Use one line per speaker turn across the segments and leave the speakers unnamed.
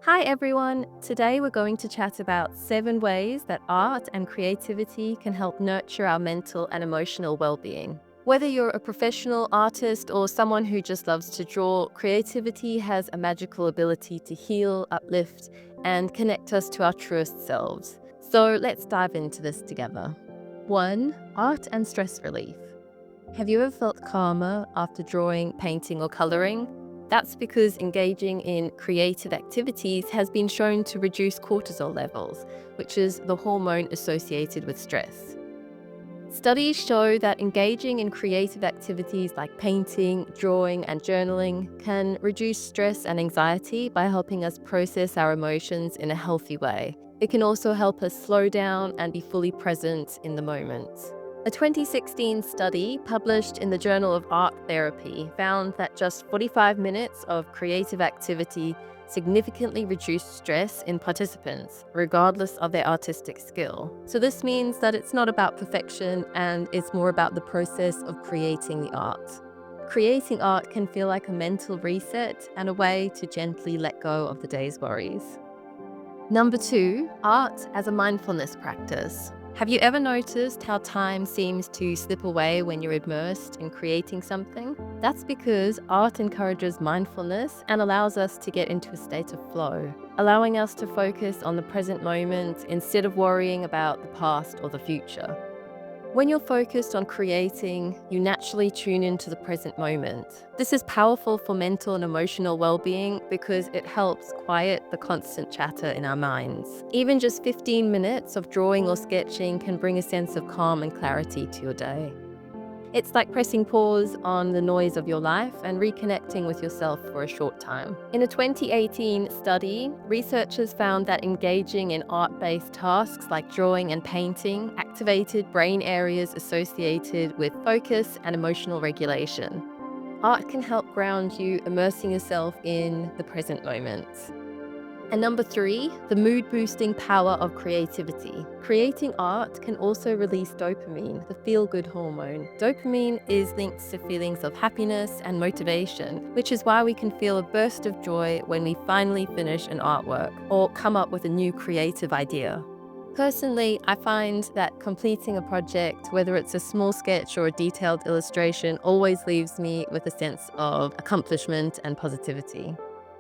Hi everyone! Today we're going to chat about 7 ways that art and creativity can help nurture our mental and emotional well-being. Whether you're a professional artist or someone who just loves to draw, creativity has a magical ability to heal, uplift, and connect us to our truest selves. So let's dive into this together. 1. Art and stress relief. Have you ever felt calmer after drawing, painting, or coloring? That's because engaging in creative activities has been shown to reduce cortisol levels, which is the hormone associated with stress. Studies show that engaging in creative activities like painting, drawing, and journaling can reduce stress and anxiety by helping us process our emotions in a healthy way. It can also help us slow down and be fully present in the moment. A 2016 study published in the Journal of Art Therapy found that just 45 minutes of creative activity significantly reduced stress in participants, regardless of their artistic skill. So this means that it's not about perfection and it's more about the process of creating the art. Creating art can feel like a mental reset and a way to gently let go of the day's worries. Number 2, art as a mindfulness practice. Have you ever noticed how time seems to slip away when you're immersed in creating something? That's because art encourages mindfulness and allows us to get into a state of flow, allowing us to focus on the present moment instead of worrying about the past or the future. When you're focused on creating, you naturally tune into the present moment. This is powerful for mental and emotional well-being because it helps quiet the constant chatter in our minds. Even just 15 minutes of drawing or sketching can bring a sense of calm and clarity to your day. It's like pressing pause on the noise of your life and reconnecting with yourself for a short time. In a 2018 study, researchers found that engaging in art-based tasks like drawing and painting activated brain areas associated with focus and emotional regulation. Art can help ground you, immersing yourself in the present moment. And number 3, the mood-boosting power of creativity. Creating art can also release dopamine, the feel-good hormone. Dopamine is linked to feelings of happiness and motivation, which is why we can feel a burst of joy when we finally finish an artwork or come up with a new creative idea. Personally, I find that completing a project, whether it's a small sketch or a detailed illustration, always leaves me with a sense of accomplishment and positivity.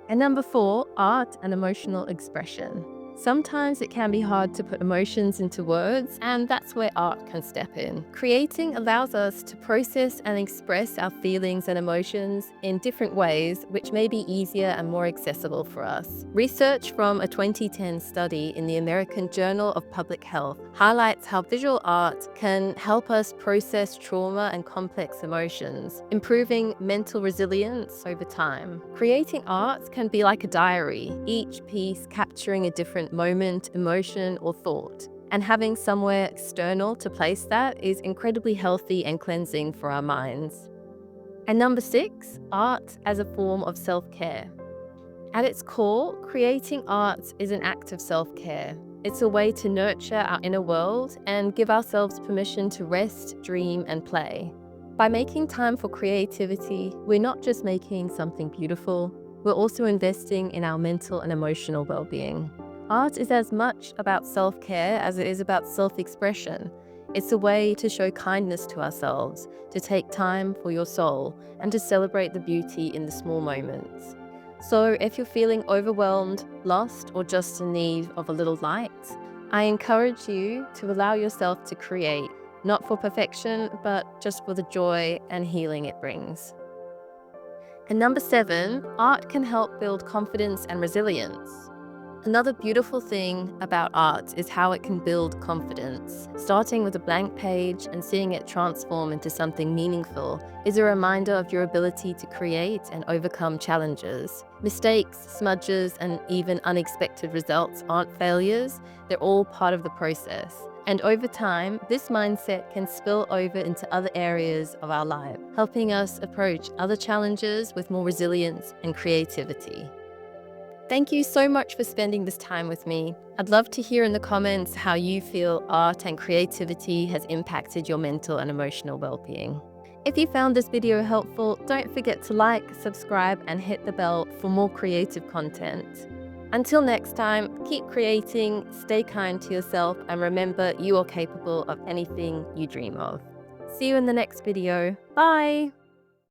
And number 4, art and emotional expression. Sometimes it can be hard to put emotions into words, and that's where art can step in. Creating allows us to process and express our feelings and emotions in different ways, which may be easier and more accessible for us. Research from a 2010 study in the American Journal of Public Health highlights how visual art can help us process trauma and complex emotions, improving mental resilience over time. Creating art can be like a diary, each piece capturing a different moment, emotion, or thought. And having somewhere external to place that is incredibly healthy and cleansing for our minds. And number 6, art as a form of self-care. At its core, creating art is an act of self-care. It's a way to nurture our inner world and give ourselves permission to rest, dream, and play. By making time for creativity, we're not just making something beautiful, we're also investing in our mental and emotional well-being. Art is as much about self-care as it is about self-expression. It's a way to show kindness to ourselves, to take time for your soul, and to celebrate the beauty in the small moments. So if you're feeling overwhelmed, lost, or just in need of a little light, I encourage you to allow yourself to create, not for perfection, but just for the joy and healing it brings. And number 7, art can help build confidence and resilience. Another beautiful thing about art is how it can build confidence. Starting with a blank page and seeing it transform into something meaningful is a reminder of your ability to create and overcome challenges. Mistakes, smudges, and even unexpected results aren't failures, they're all part of the process. And over time, this mindset can spill over into other areas of our life, helping us approach other challenges with more resilience and creativity. Thank you so much for spending this time with me. I'd love to hear in the comments how you feel art and creativity has impacted your mental and emotional well-being. If you found this video helpful, don't forget to like, subscribe, and hit the bell for more creative content. Until next time, keep creating, stay kind to yourself, and remember you are capable of anything you dream of. See you in the next video. Bye!